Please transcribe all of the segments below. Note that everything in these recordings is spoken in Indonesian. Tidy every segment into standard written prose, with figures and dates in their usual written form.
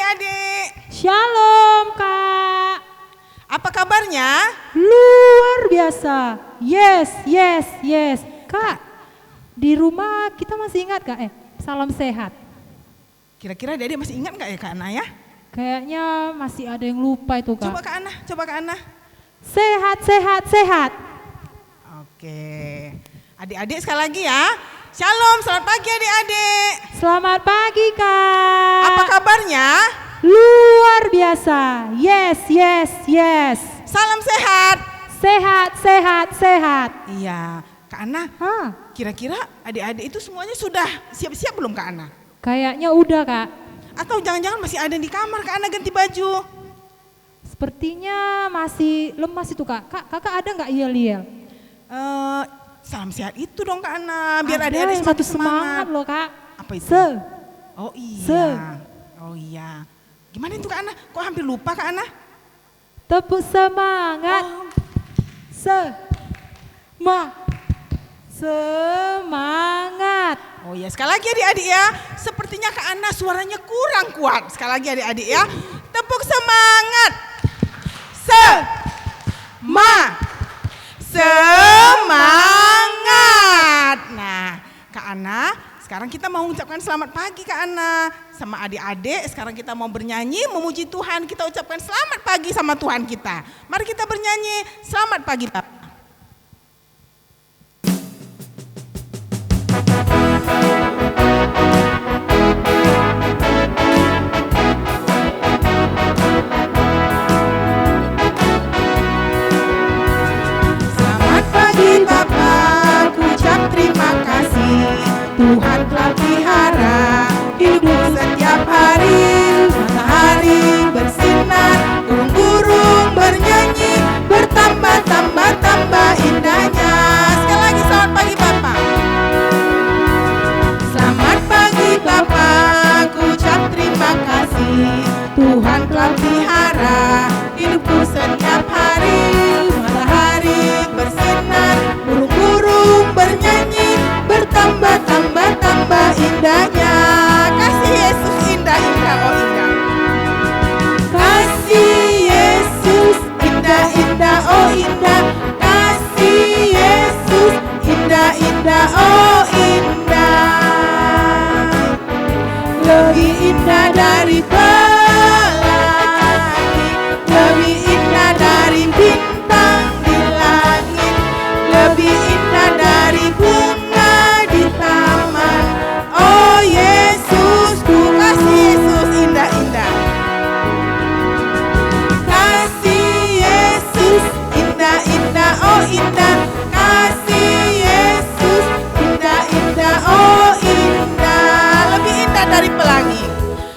adik-adik. Shalom Kak. Apa kabarnya? Luar biasa. Yes. Kak, di rumah kita masih ingat Kak? Salam sehat. Kira-kira adik-adik masih ingat gak ya Kak Ana ya? Kayaknya masih ada yang lupa itu Kak. Coba Kak Ana. Sehat. Oke. Adik-adik sekali lagi ya. Shalom, selamat pagi adik-adik. Selamat pagi Kak. Apa kabarnya? Luar biasa. Yes. Salam sehat. Sehat. Iya, Kak Ana, kira-kira adik-adik itu semuanya sudah siap-siap belum Kak Ana? Kayaknya udah Kak. Atau jangan-jangan masih ada di kamar Kak Ana ganti baju? Sepertinya masih lemas itu Kak. Kakak ada nggak yel-yel? Salam sehat itu dong Kak Ana, biar Ada adik-adik yang semakin satu semangat loh Kak. Apa itu? Oh iya. Gimana itu Kak Ana? Kok hampir lupa Kak Ana? Tepuk semangat. Semangat. Oh iya, sekali lagi adik-adik ya. Sepertinya Kak Ana suaranya kurang kuat. Sekali lagi adik-adik ya. Tepuk semangat. Semangat. Nah, Kak Ana, sekarang kita mau mengucapkan selamat pagi Kak Ana. Sama adik-adik, sekarang kita mau bernyanyi memuji Tuhan. Kita ucapkan selamat pagi sama Tuhan kita. Mari kita bernyanyi selamat pagi Bapak. Tuhan telah pelihara hidup setiap hari. Matahari bersinar, burung-burung bernyanyi, bertambah indahnya. Sekali lagi selamat pagi Bapak. Selamat pagi Bapak, ku ucap terima kasih. Tuhan telah pelihara hidupku setiap hari. Matahari bersinar, burung-burung bernyanyi, bertambah indahnya. Kasih Yesus indah, oh indah. Kasih Yesus indah, oh indah. Kasih Yesus indah, oh indah. Lebih indah dari pelangi, lebih indah dari bintang di langit, lebih indah dari bunga di taman. Oh Yesus, ku kasih Yesus indah. Kasih Yesus indah, oh indah. Kasih Yesus indah, oh indah. Lebih indah dari pelangi,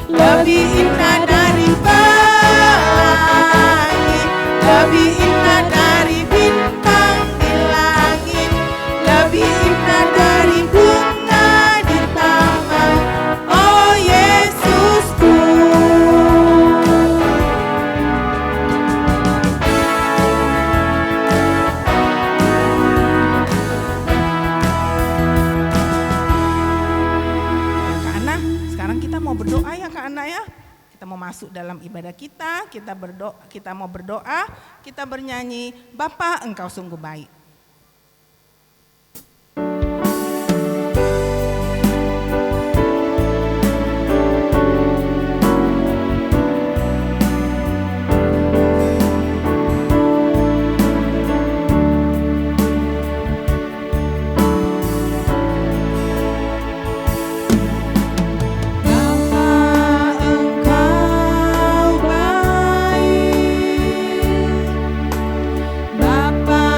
lebih indah dari pelangi, lebih indah dari bintang di langit, lebih indah dari bunga di taman. Oh Yesusku. Kak Ana, sekarang kita mau berdoa ya Kak Ana ya. Kita mau masuk dalam ibadah kita mau berdoa, kita bernyanyi, Bapa Engkau sungguh baik. Bapa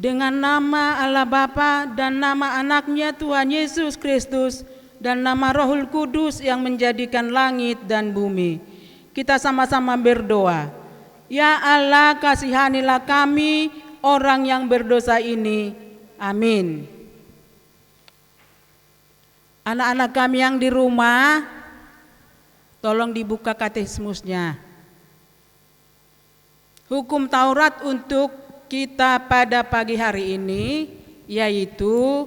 Dengan nama Allah Bapa dan nama anaknya Tuhan Yesus Kristus dan nama Rohul Kudus yang menjadikan langit dan bumi, kita sama-sama berdoa. Ya Allah, kasihanilah kami orang yang berdosa ini. Amin. Anak-anak kami yang di rumah, tolong dibuka katekismusnya. Hukum Taurat untuk kita pada pagi hari ini yaitu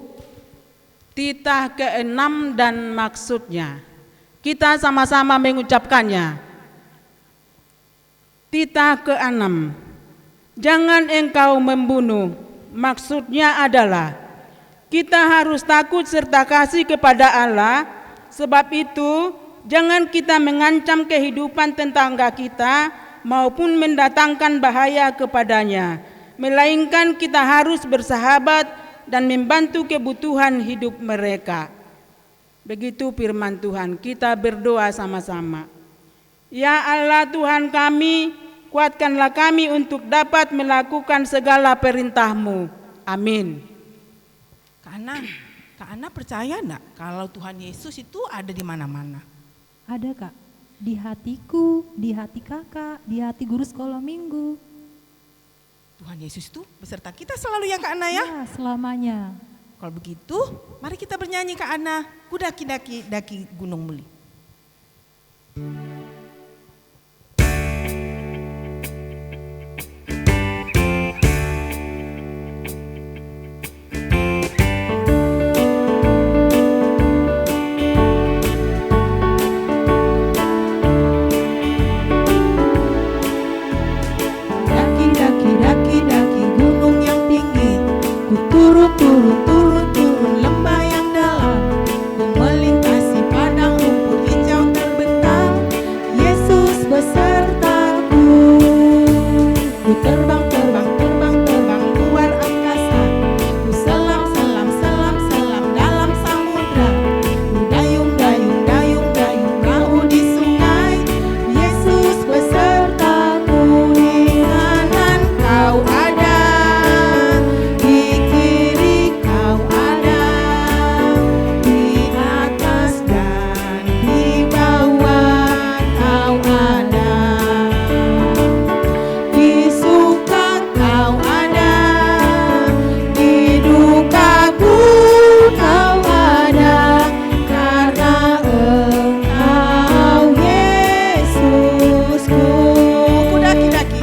titah ke-6 dan maksudnya. Kita sama-sama mengucapkannya. Titah ke-6. Jangan engkau membunuh. Maksudnya adalah kita harus takut serta kasih kepada Allah. Sebab itu jangan kita mengancam kehidupan tetangga kita maupun mendatangkan bahaya kepadanya, melainkan kita harus bersahabat dan membantu kebutuhan hidup mereka. Begitu firman Tuhan. Kita berdoa sama-sama. Ya Allah Tuhan kami, kuatkanlah kami untuk dapat melakukan segala perintah-Mu. Amin. Kak Ana percaya enggak kalau Tuhan Yesus itu ada di mana-mana? Ada Kak, di hatiku, di hati kakak, di hati guru sekolah minggu. Tuhan Yesus itu beserta kita selalu ya Kak Ana ya? Ya, selamanya. Kalau begitu, mari kita bernyanyi Kak Ana, ku daki gunung muli. Turun lembah yang dalam, ku melintasi padang rumput hijau terbentang. Yesus besertaku, ku terbang luar angkasa, ku selam dalam samudra, ku dayung perahu di sungai. Yesus besertaku, di kanan kau ada, di kiri kau ada, di atas dan di bawah kau ada, di suka kau ada, di dukaku kau ada, karena Engkau Yesusku. Ku daki-daki.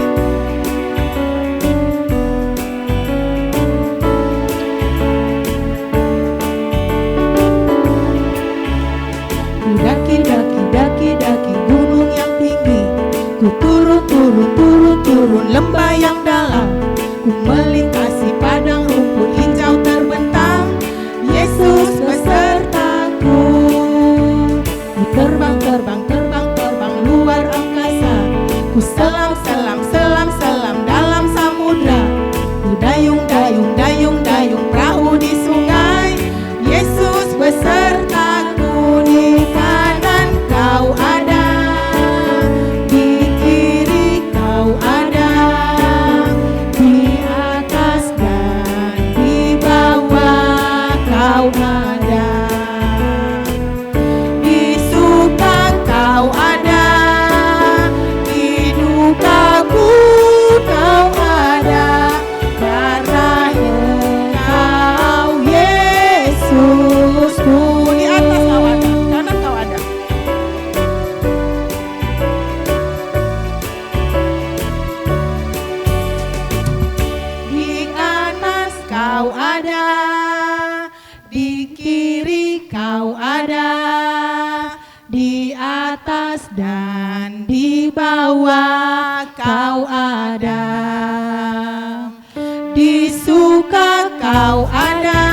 Ku daki gunung yang tinggi, ku turun lembah yang dalam, ku melintasi padang rumput hijau terbentang. Yesus besertaku, ku terbang luar angkasa, ku selam dalam samudra, ku dayung perahu di sungai. Yesus besertaku, di kanan kau ada, di kiri kau ada, di atas dan di bawah kau ada, di suka kau ada, di dukaku kau ada, karena Engkau Yesusku. Di atas kau ada, kanan kau ada. Di kanan kau ada, di kiri kau ada, di atas dan di bawah kau ada, di suka kau ada,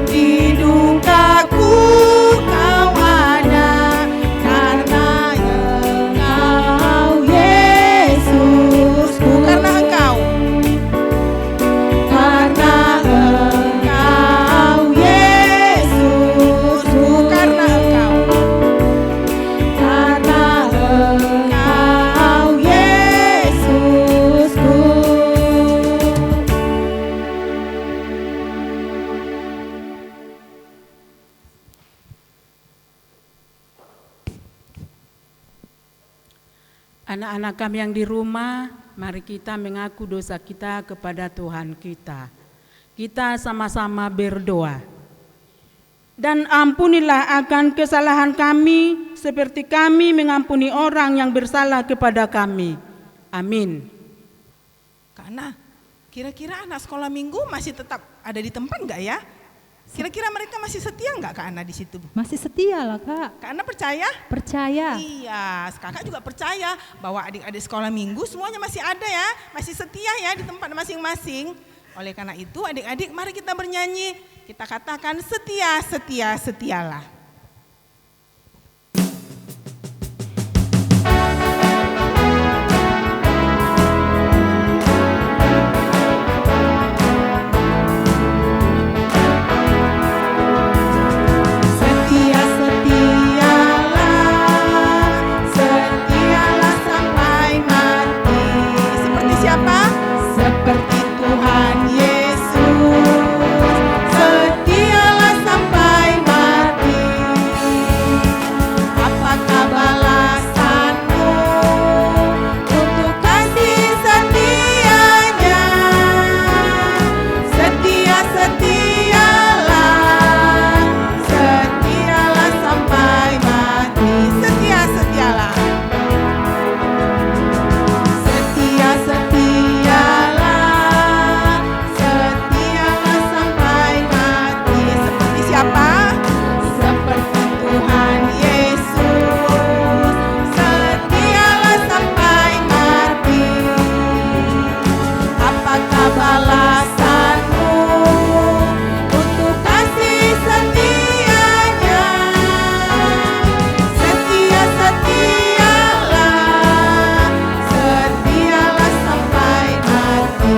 di dukaku kau ada, karena Engkau Yesusku. Karena Engkau. Karena Engkau Yesusku, Karena Engkau. karena Engkau Yesusku. Anak-anak kami yang di rumah, mari kita mengaku dosa kita kepada Tuhan kita. Kita sama-sama berdoa. Dan ampunilah akan kesalahan kami seperti kami mengampuni orang yang bersalah kepada kami. Amin. Kak Ana, kira-kira anak sekolah minggu masih tetap ada di tempat nggak ya? Kira-kira mereka masih setia nggak Kak Ana di situ? Masih setia lah Kak. Kak Ana percaya? Percaya. Iya, kakak juga percaya bahwa adik-adik sekolah minggu semuanya masih ada ya, masih setia ya di tempat masing-masing. Oleh karena itu adik-adik mari kita bernyanyi, kita katakan setia, setia, setialah. Seperti Tuhan Yesus, setialah sampai mati. Apakah balasanmu untuk kasih setianya? Setia, setialah, setialah sampai mati. Setia, setialah. Setia, setialah, setialah sampai mati. Seperti siapa? Seperti Tuhan Yesus, setialah sampai mati. Apakah balasanmu untuk kasih setianya? Setia, setialah, setialah sampai mati.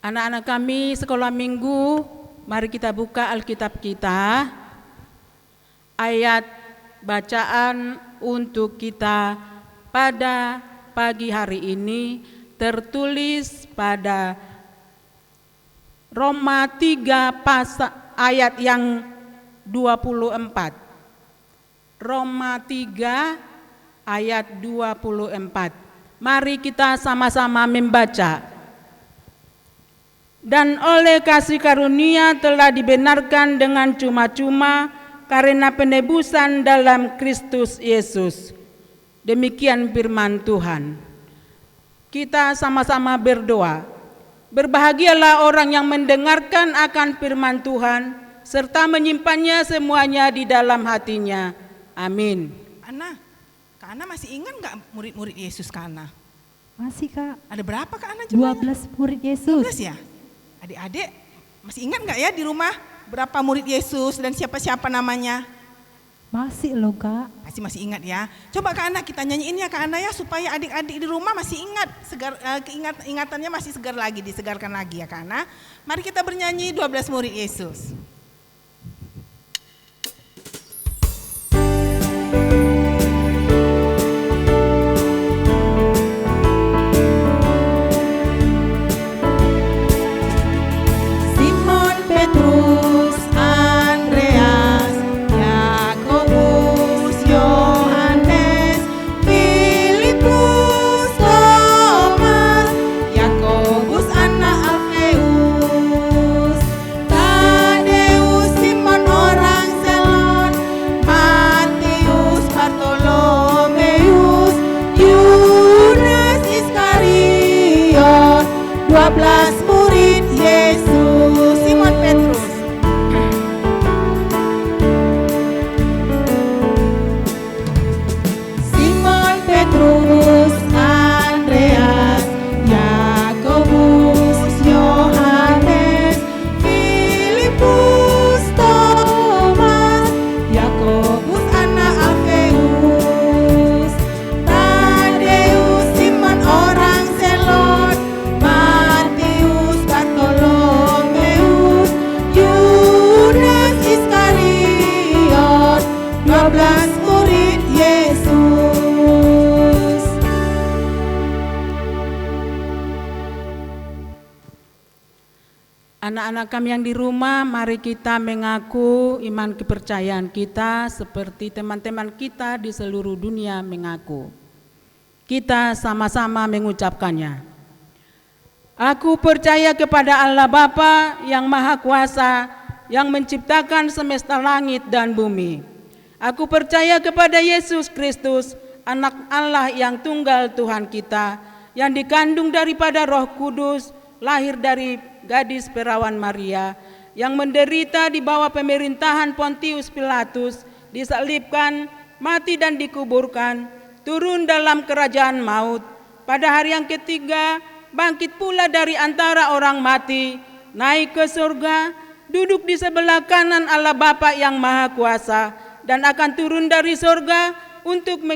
Anak-anak kami sekolah minggu, mari kita buka Alkitab kita. Ayat bacaan untuk kita pada pagi hari ini tertulis pada Roma 3 ayat yang 24. Roma 3 ayat 24. Mari kita sama-sama membaca. Dan oleh kasih karunia telah dibenarkan dengan cuma-cuma karena penebusan dalam Kristus Yesus. Demikian firman Tuhan. Kita sama-sama berdoa. Berbahagialah orang yang mendengarkan akan firman Tuhan serta menyimpannya semuanya di dalam hatinya. Amin. Kak Ana masih ingat nggak murid-murid Yesus Kak Ana? Masih Kak. Ada berapa Kak Ana jumlahnya? 12 murid Yesus. 12 ya? Adik-adik masih ingat nggak ya di rumah berapa murid Yesus dan siapa-siapa namanya? Masih loh Kak. Masih ingat ya. Coba Kak Ana kita nyanyiin ya Kak Ana ya supaya adik-adik di rumah masih ingat, ingatannya masih segar lagi, disegarkan lagi ya Kak Ana. Mari kita bernyanyi 12 murid Yesus. Simon Petrus, Andreas, Yakobus, Yohanes, Filipus, Thomas, Yakobus anak Alfeus, Tadei Anak-anak kami yang di rumah, mari kita mengaku iman kepercayaan kita seperti teman-teman kita di seluruh dunia mengaku. Kita sama-sama mengucapkannya. Aku percaya kepada Allah Bapa yang Maha Kuasa, yang menciptakan semesta langit dan bumi. Aku percaya kepada Yesus Kristus, Anak Allah yang tunggal Tuhan kita, yang dikandung daripada Roh Kudus, lahir dari gadis perawan Maria, yang menderita di bawah pemerintahan Pontius Pilatus, disalibkan, mati dan dikuburkan, turun dalam kerajaan maut, pada hari yang ketiga bangkit pula dari antara orang mati, naik ke surga, duduk di sebelah kanan Allah Bapa yang Maha Kuasa, dan akan turun dari surga untuk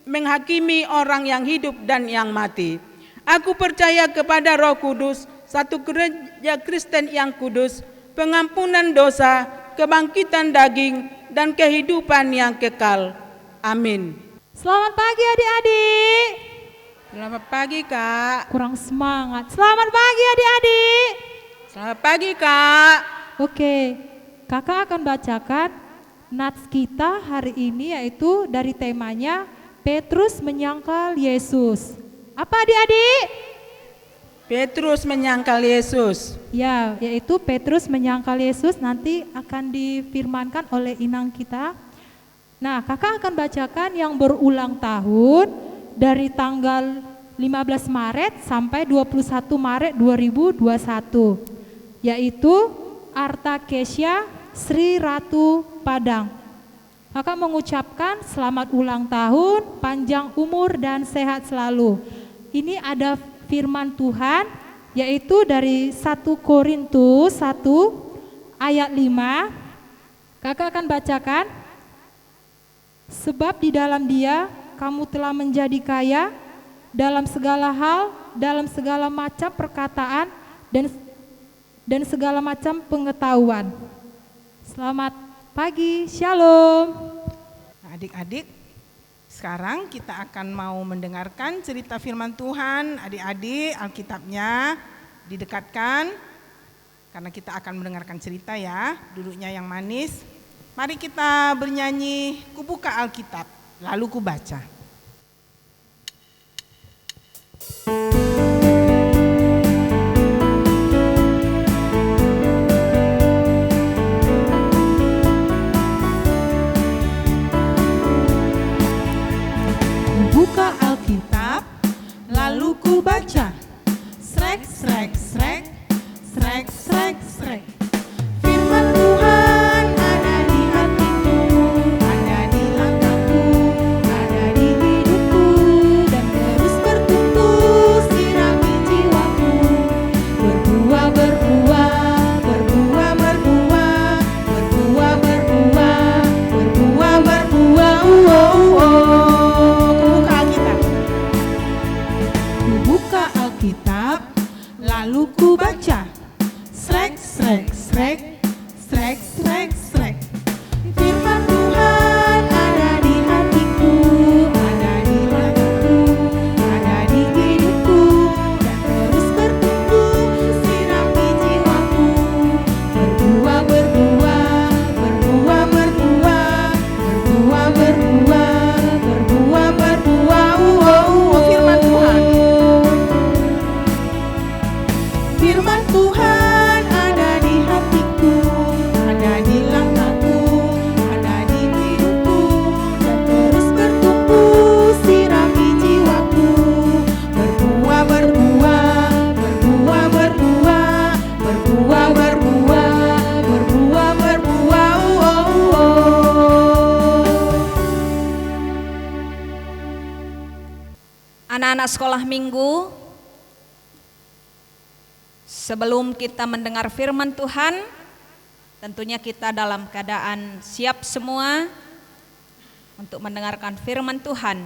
menghakimi orang yang hidup dan yang mati. Aku percaya kepada Roh Kudus, satu gereja Kristen yang kudus, pengampunan dosa, kebangkitan daging, dan kehidupan yang kekal. Amin. Selamat pagi adik-adik. Selamat pagi, Kak. Kurang semangat. Selamat pagi adik-adik. Selamat pagi, Kak. Oke, kakak akan bacakan nats kita hari ini, yaitu dari temanya Petrus menyangkal Yesus. Apa adik-adik? Petrus menyangkal Yesus. Ya, yaitu Petrus menyangkal Yesus, nanti akan difirmankan oleh inang kita. Nah, kakak akan bacakan yang berulang tahun dari tanggal 15 Maret sampai 21 Maret 2021, yaitu Arta Kesya Sri Ratu Padang. Kakak mengucapkan selamat ulang tahun, panjang umur dan sehat selalu. Ini ada firman Tuhan, yaitu dari 1 Korintus 1 ayat 5. Kakak akan bacakan. Sebab di dalam Dia kamu telah menjadi kaya dalam segala hal, dalam segala macam perkataan dan segala macam pengetahuan. Selamat pagi, shalom. Nah, adik-adik, sekarang kita akan mau mendengarkan cerita firman Tuhan. Adik-adik, Alkitabnya didekatkan karena kita akan mendengarkan cerita ya. Duduknya yang manis. Mari kita bernyanyi, ku buka Alkitab, lalu ku baca. Buka Alkitab, lalu ku baca. Srek, srek, srek, srek, srek, srek. Firman Tuhan ada di hatiku, ada di langkahku, ada di hidupku, dan terus bertumbuh sirami jiwaku. Berbuah, berbuah, berbuah, berbuah, berbuah, berbuah, berbuah, berbuah, Buka Alkitab, lalu ku baca. Srek, srek, srek, srek, srek, srek. Firman Tuhan ada di hatiku, ada di langkahku, ada di hidupku, dan terus bertumbuh sirami jiwaku. Berbuah, berbuah, berbuah, berbuah, berbuah, berbuah, berbuah, berbuah. Firman Tuhan. Firman Tuhan ada di hatiku, ada di langkahku, ada di hidupku, dan terus bertumbuh sirami jiwaku. Berbuah, berbuah, berbuah, berbuah, berbuah, berbuah, berbuah, berbuah. Anak-anak sekolah minggu, sebelum kita mendengar firman Tuhan, tentunya kita dalam keadaan siap semua untuk mendengarkan firman Tuhan.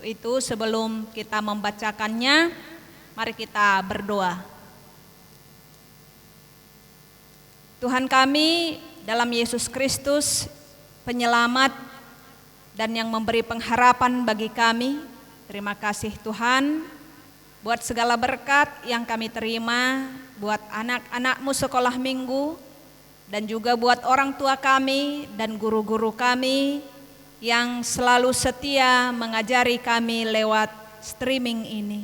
Itu sebelum kita membacakannya, mari kita berdoa. Tuhan kami dalam Yesus Kristus, penyelamat dan yang memberi pengharapan bagi kami, terima kasih Tuhan buat segala berkat yang kami terima buat anak-anakmu sekolah minggu, dan juga buat orang tua kami dan guru-guru kami yang selalu setia mengajari kami lewat streaming ini.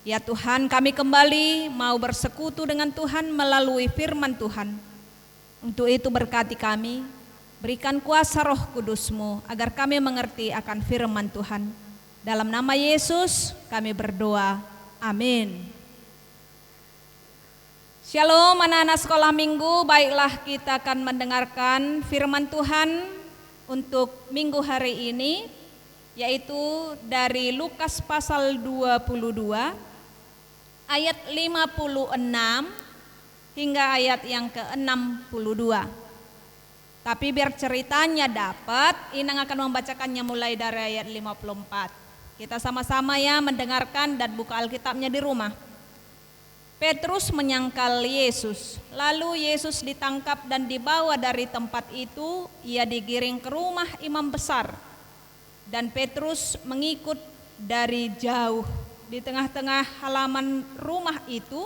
Ya Tuhan, kami kembali mau bersekutu dengan Tuhan melalui firman Tuhan. Untuk itu berkati kami, berikan kuasa Roh Kudus-Mu agar kami mengerti akan firman Tuhan. Dalam nama Yesus kami berdoa, amin. Shalom anak-anak sekolah minggu, baiklah kita akan mendengarkan firman Tuhan untuk minggu hari ini, yaitu dari Lukas pasal 22 ayat 56 hingga ayat yang ke-62. Tapi biar ceritanya dapat, Inang akan membacakannya mulai dari ayat 54. Kita sama-sama ya mendengarkan dan buka Alkitabnya di rumah. Petrus menyangkal Yesus. Lalu Yesus ditangkap dan dibawa dari tempat itu. Ia digiring ke rumah imam besar. Dan Petrus mengikut dari jauh. Di tengah-tengah halaman rumah itu,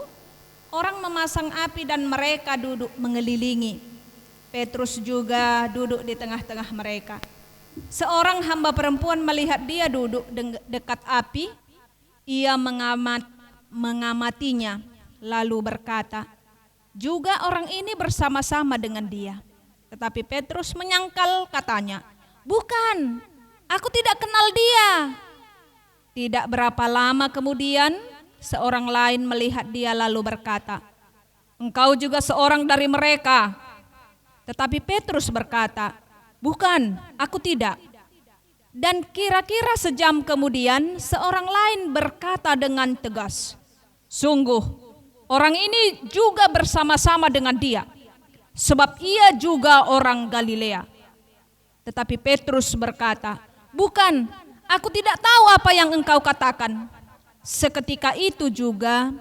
orang memasang api dan mereka duduk mengelilingi. Petrus juga duduk di tengah-tengah mereka. Seorang hamba perempuan melihat dia duduk dekat api. Ia mengamatinya. Lalu berkata, juga orang ini bersama-sama dengan dia. Tetapi Petrus menyangkal, katanya, bukan, aku tidak kenal dia. Tidak berapa lama kemudian, seorang lain melihat dia lalu berkata, engkau juga seorang dari mereka. Tetapi Petrus berkata, bukan, aku tidak. Dan kira-kira sejam kemudian, seorang lain berkata dengan tegas, sungguh, orang ini juga bersama-sama dengan dia, sebab ia juga orang Galilea. Tetapi Petrus berkata, bukan, aku tidak tahu apa yang engkau katakan. Seketika itu juga,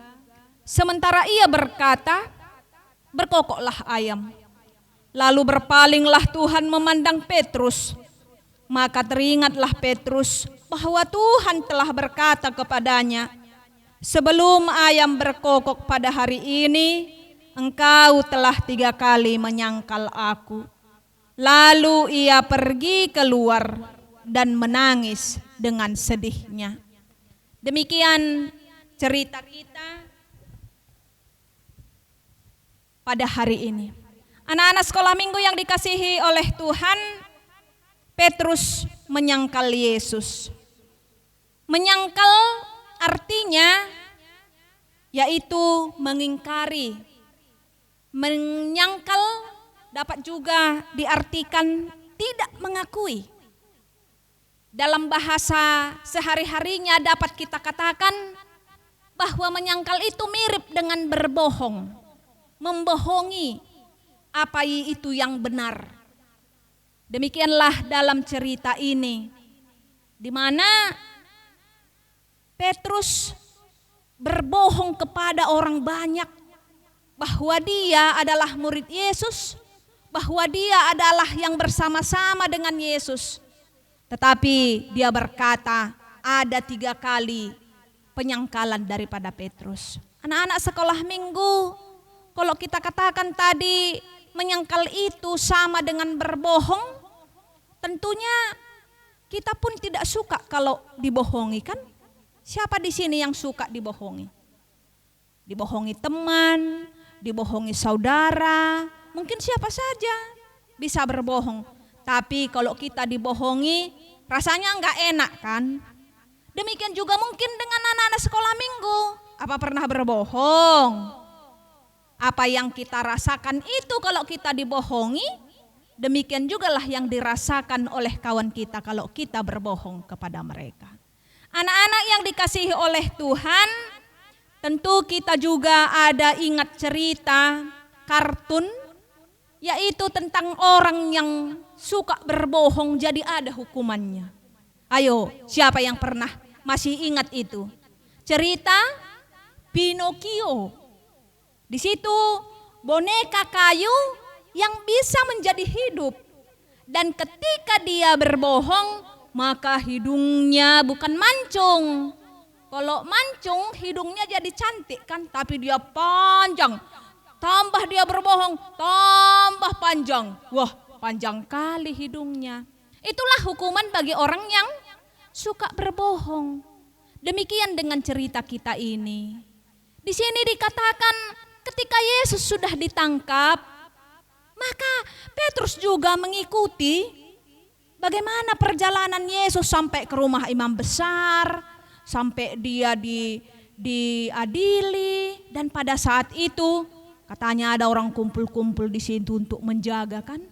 sementara ia berkata, berkokoklah ayam. Lalu berpalinglah Tuhan memandang Petrus. Maka teringatlah Petrus bahwa Tuhan telah berkata kepadanya, sebelum ayam berkokok pada hari ini, engkau telah 3 kali menyangkal aku. Lalu ia pergi keluar dan menangis dengan sedihnya. Demikian cerita kita pada hari ini. Anak-anak sekolah minggu yang dikasihi oleh Tuhan, Petrus menyangkal Yesus. Menyangkal artinya yaitu mengingkari. Menyangkal dapat juga diartikan tidak mengakui. Dalam bahasa sehari-harinya dapat kita katakan bahwa menyangkal itu mirip dengan berbohong. Membohongi apa itu yang benar. Demikianlah dalam cerita ini, di mana Petrus berbohong kepada orang banyak bahwa dia adalah murid Yesus, bahwa dia adalah yang bersama-sama dengan Yesus. Tetapi dia berkata ada 3 kali penyangkalan daripada Petrus. Anak-anak sekolah minggu, kalau kita katakan tadi menyangkal itu sama dengan berbohong, tentunya kita pun tidak suka kalau dibohongi, kan? Siapa di sini yang suka dibohongi? Dibohongi teman, dibohongi saudara, mungkin siapa saja bisa berbohong. Tapi kalau kita dibohongi, rasanya enggak enak, kan? Demikian juga mungkin dengan anak-anak sekolah minggu. Apa pernah berbohong? Apa yang kita rasakan itu kalau kita dibohongi, demikian jugalah yang dirasakan oleh kawan kita kalau kita berbohong kepada mereka. Anak-anak yang dikasihi oleh Tuhan, tentu kita juga ada ingat cerita kartun, yaitu tentang orang yang suka berbohong jadi ada hukumannya. Ayo, siapa yang pernah masih ingat itu? Cerita Pinocchio. Di situ boneka kayu yang bisa menjadi hidup. Dan ketika dia berbohong, maka hidungnya bukan mancung, Kalau mancung hidungnya jadi cantik kan, tapi dia panjang. Tambah dia berbohong, tambah panjang. Wah, panjang kali hidungnya. Itulah hukuman bagi orang yang suka berbohong. Demikian dengan cerita kita ini. Di sini dikatakan ketika Yesus sudah ditangkap, maka Petrus juga mengikuti bagaimana perjalanan Yesus sampai ke rumah imam besar, sampai dia diadili, dan pada saat itu katanya ada orang kumpul-kumpul di situ untuk menjaga kan.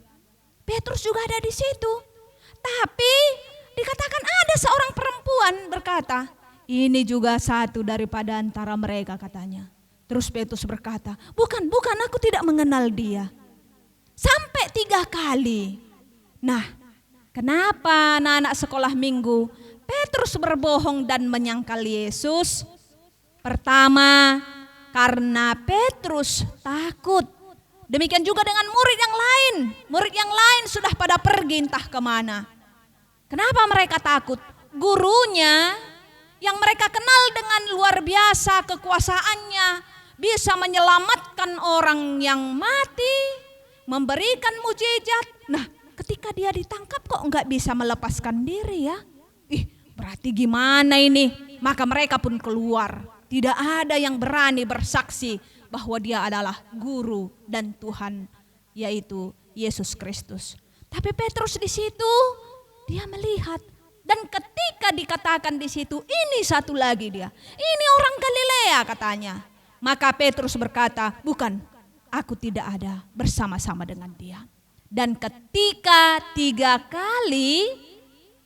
Petrus juga ada di situ. Tapi dikatakan ada seorang perempuan berkata, ini juga satu daripada antara mereka katanya. Terus Petrus berkata, bukan, aku tidak mengenal dia. Sampai 3 kali. Nah, kenapa anak-anak sekolah minggu Petrus berbohong dan menyangkal Yesus? Pertama, karena Petrus takut. Demikian juga dengan murid yang lain. Murid yang lain sudah pada pergi entah kemana. Kenapa mereka takut? Gurunya yang mereka kenal dengan luar biasa kekuasaannya, bisa menyelamatkan orang yang mati, memberikan mukjizat. Nah, ketika dia ditangkap kok enggak bisa melepaskan diri ya? Berarti gimana ini? Maka mereka pun keluar. Tidak ada yang berani bersaksi bahwa dia adalah guru dan Tuhan, yaitu Yesus Kristus. Tapi Petrus di situ dia melihat, dan ketika dikatakan di situ ini satu lagi dia, ini orang Galilea katanya. Maka Petrus berkata, bukan, aku tidak ada bersama-sama dengan dia. Dan ketika 3 kali,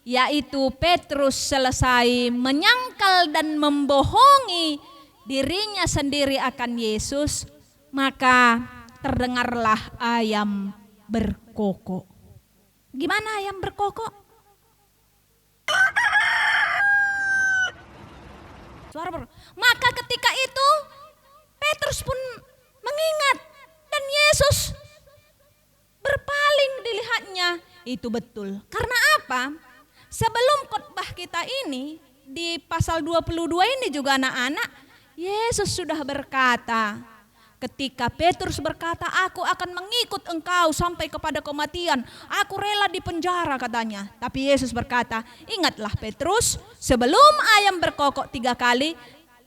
yaitu Petrus selesai menyangkal dan membohongi dirinya sendiri akan Yesus, maka terdengarlah ayam berkokok. Gimana ayam berkokok? Maka ketika itu Petrus pun mengingat, dan Yesus berpaling dilihatnya. Itu betul. Karena apa? Sebelum khotbah kita ini, di pasal 22 ini juga anak-anak, Yesus sudah berkata, ketika Petrus berkata, aku akan mengikut engkau sampai kepada kematian, aku rela dipenjara katanya. Tapi Yesus berkata, ingatlah Petrus, sebelum ayam berkokok 3 kali,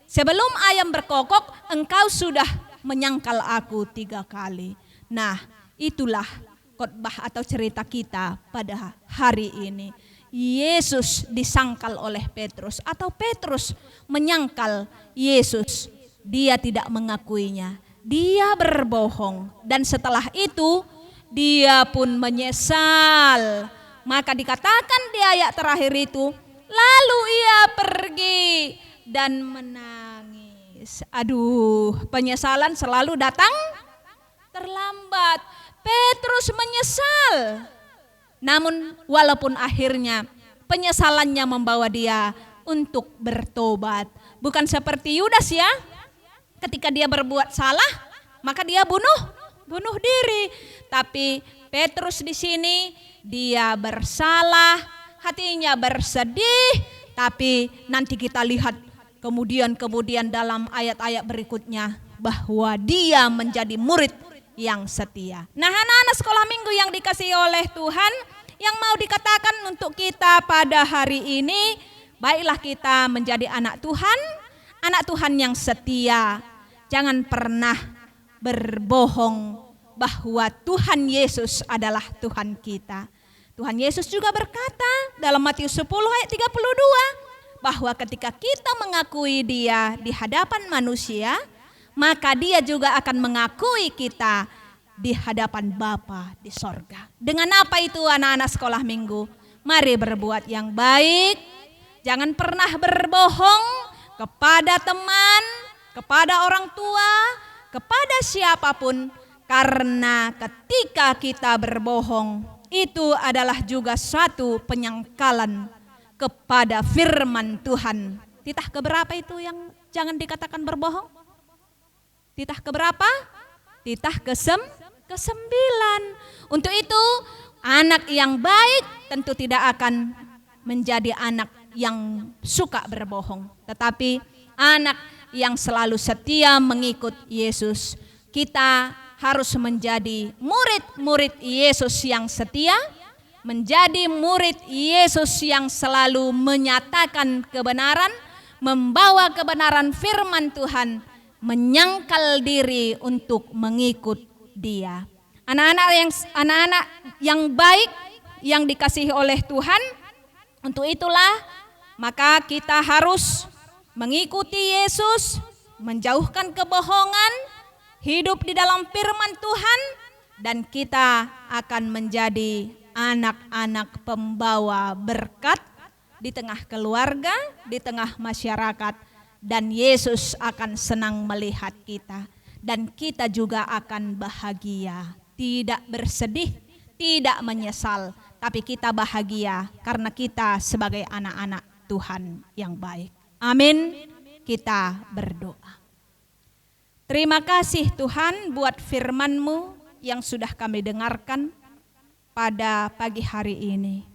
sebelum ayam berkokok, engkau sudah menyangkal aku 3 kali. Nah, itulah khotbah atau cerita kita pada hari ini. Yesus disangkal oleh Petrus, atau Petrus menyangkal Yesus. Dia tidak mengakuinya, dia berbohong, dan setelah itu dia pun menyesal. Maka dikatakan di ayat terakhir itu, lalu ia pergi dan menangis. Aduh, penyesalan selalu datang terlambat. Petrus menyesal. Namun walaupun akhirnya penyesalannya membawa dia untuk bertobat. Bukan seperti Yudas ya. Ketika dia berbuat salah, maka dia bunuh diri. Tapi Petrus di sini dia bersalah, hatinya bersedih, tapi nanti kita lihat kemudian dalam ayat-ayat berikutnya bahwa dia menjadi murid yang setia. Nah, anak-anak sekolah minggu yang dikasihi oleh Tuhan, yang mau dikatakan untuk kita pada hari ini, baiklah kita menjadi anak Tuhan yang setia. Jangan pernah berbohong bahwa Tuhan Yesus adalah Tuhan kita. Tuhan Yesus juga berkata dalam Matius 10 ayat 32 bahwa ketika kita mengakui Dia di hadapan manusia, maka Dia juga akan mengakui kita di hadapan Bapa di sorga. Dengan apa itu anak-anak sekolah minggu? Mari berbuat yang baik. Jangan pernah berbohong kepada teman, kepada orang tua, kepada siapapun. Karena ketika kita berbohong, itu adalah juga suatu penyangkalan kepada firman Tuhan. Titah keberapa itu yang jangan dikatakan berbohong? Titah keberapa? Titah ke-9. Untuk itu anak yang baik tentu tidak akan menjadi anak yang suka berbohong, tetapi anak yang selalu setia mengikut Yesus. Kita harus menjadi murid-murid Yesus yang setia, menjadi murid Yesus yang selalu menyatakan kebenaran, membawa kebenaran firman Tuhan, menyangkal diri untuk mengikut Dia. Anak-anak yang baik yang dikasihi oleh Tuhan, untuk itulah maka kita harus mengikuti Yesus, menjauhkan kebohongan, hidup di dalam firman Tuhan, dan kita akan menjadi anak-anak pembawa berkat di tengah keluarga, di tengah masyarakat, dan Yesus akan senang melihat kita, dan kita juga akan bahagia, tidak bersedih, tidak menyesal, tapi kita bahagia karena kita sebagai anak-anak Tuhan yang baik. Amin. Kita berdoa. Terima kasih Tuhan buat firman-Mu yang sudah kami dengarkan pada pagi hari ini.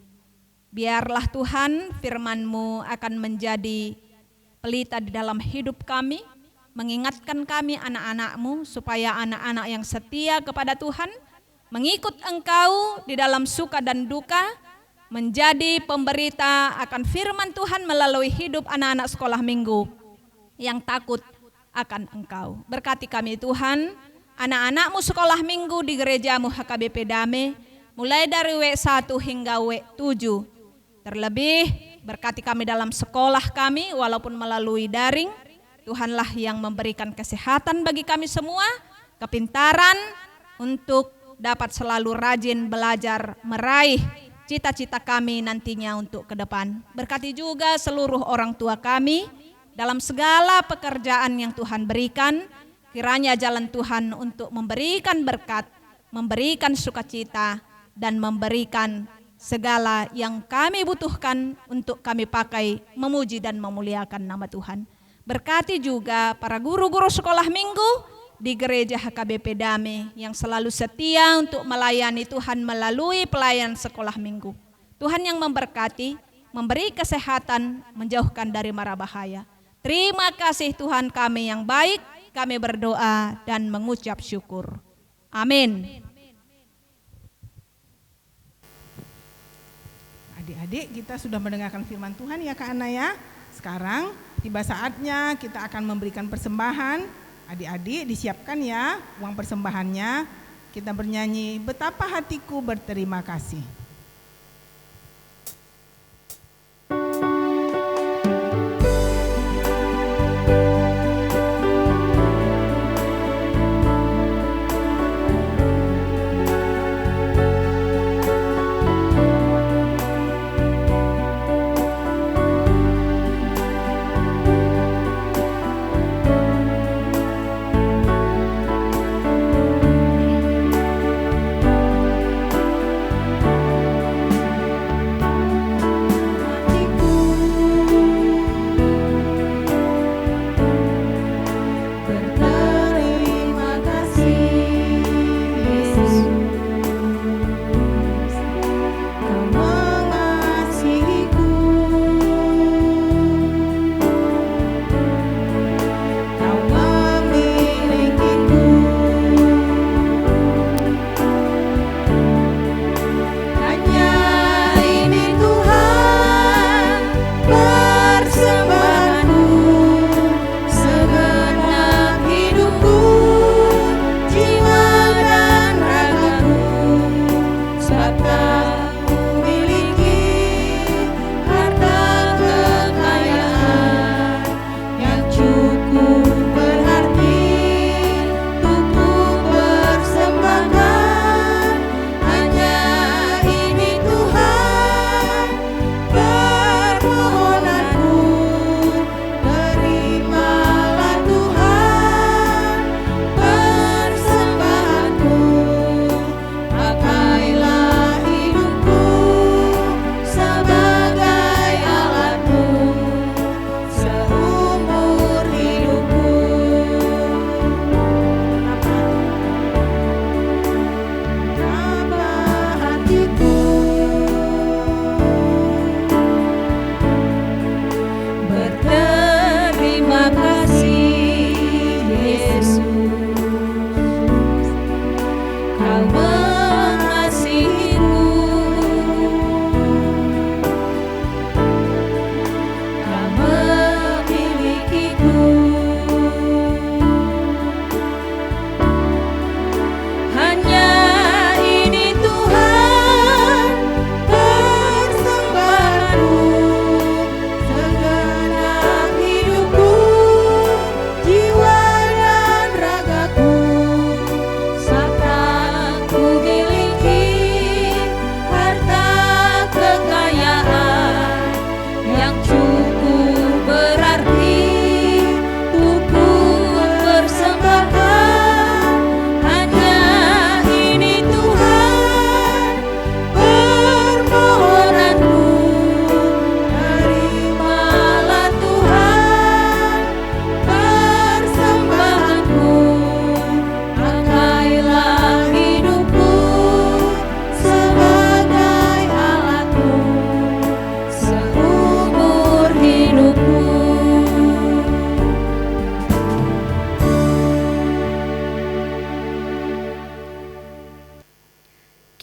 Biarlah Tuhan firman-Mu akan menjadi pelita di dalam hidup kami, mengingatkan kami anak-anak-Mu supaya anak-anak yang setia kepada Tuhan, mengikut Engkau di dalam suka dan duka, menjadi pemberita akan firman Tuhan melalui hidup anak-anak sekolah minggu yang takut akan Engkau. Berkati kami Tuhan, anak-anak-Mu sekolah minggu di gereja-Mu HKBP Damai, mulai dari W1 hingga W7. Terlebih berkati kami dalam sekolah kami walaupun melalui daring. Tuhanlah yang memberikan kesehatan bagi kami semua, kepintaran untuk dapat selalu rajin belajar meraih cita-cita kami nantinya untuk ke depan. Berkati juga seluruh orang tua kami dalam segala pekerjaan yang Tuhan berikan. Kiranya jalan Tuhan untuk memberikan berkat, memberikan sukacita, dan memberikan segala yang kami butuhkan untuk kami pakai memuji dan memuliakan nama Tuhan. Berkati juga para guru-guru sekolah minggu di gereja HKBP Damai yang selalu setia untuk melayani Tuhan melalui pelayan sekolah minggu. Tuhan yang memberkati, memberi kesehatan, menjauhkan dari mara bahaya. Terima kasih Tuhan kami yang baik, kami berdoa dan mengucap syukur. Amin. Adik-adik, kita sudah mendengarkan firman Tuhan ya Kak Ana ya. Sekarang tiba saatnya kita akan memberikan persembahan. Adik-adik disiapkan ya uang persembahannya. Kita bernyanyi betapa hatiku berterima kasih.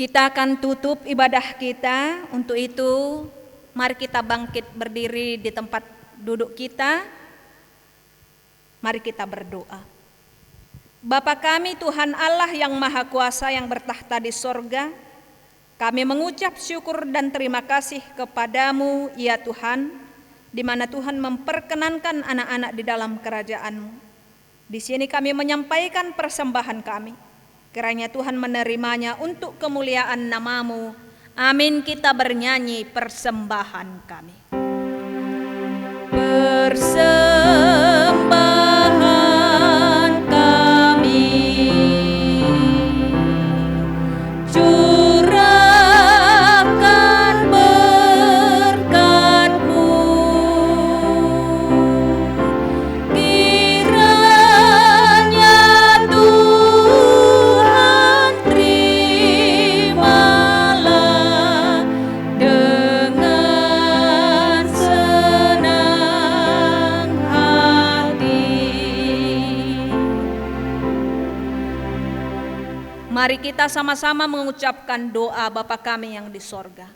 Kita akan tutup ibadah kita. Untuk itu, mari kita bangkit berdiri di tempat duduk kita. Mari kita berdoa. Bapa kami, Tuhan Allah yang Maha Kuasa yang bertahta di sorga, kami mengucap syukur dan terima kasih kepadamu, ya Tuhan, di mana Tuhan memperkenankan anak-anak di dalam kerajaan-Mu. Di sini kami menyampaikan persembahan kami. Kiranya Tuhan menerimanya untuk kemuliaan nama-Mu. Amin. Kita bernyanyi persembahan kami. Persembahan kami, curahkan berkat-Mu, kiranya Tuhan terimalah dengan senang hati. Mari kita sama-sama mengucapkan doa Bapa kami yang di sorga.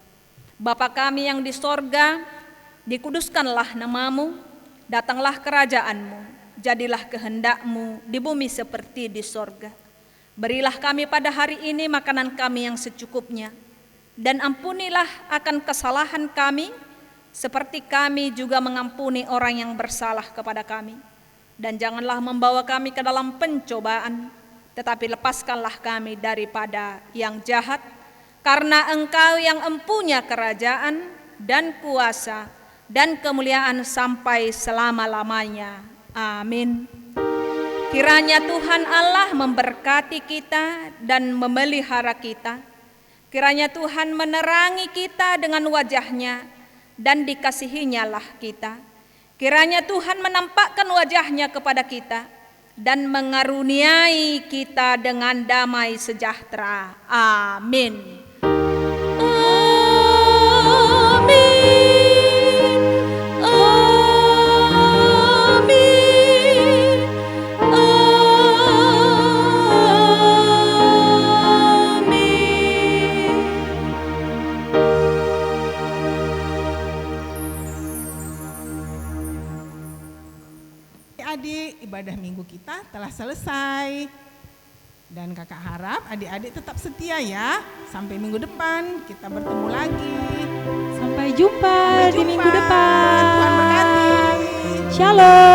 Bapa kami yang di sorga, dikuduskanlah nama-Mu, datanglah kerajaan-Mu, jadilah kehendak-Mu di bumi seperti di sorga. Berilah kami pada hari ini makanan kami yang secukupnya, dan ampunilah akan kesalahan kami, seperti kami juga mengampuni orang yang bersalah kepada kami. Dan janganlah membawa kami ke dalam pencobaan, tetapi lepaskanlah kami daripada yang jahat, karena Engkau yang empunya kerajaan dan kuasa dan kemuliaan sampai selama-lamanya. Amin. Kiranya Tuhan Allah memberkati kita dan memelihara kita. Kiranya Tuhan menerangi kita dengan wajah-Nya dan dikasihi-Nyalah kita. Kiranya Tuhan menampakkan wajah-Nya kepada kita dan mengaruniai kita dengan damai sejahtera. Amin. Amin. Amin. Adik-adik, ibadah minggu kita telah selesai. Dan kakak harap adik-adik tetap setia ya. Sampai minggu depan kita bertemu lagi. Sampai jumpa di minggu Tuhan depan. berkati. Shalom.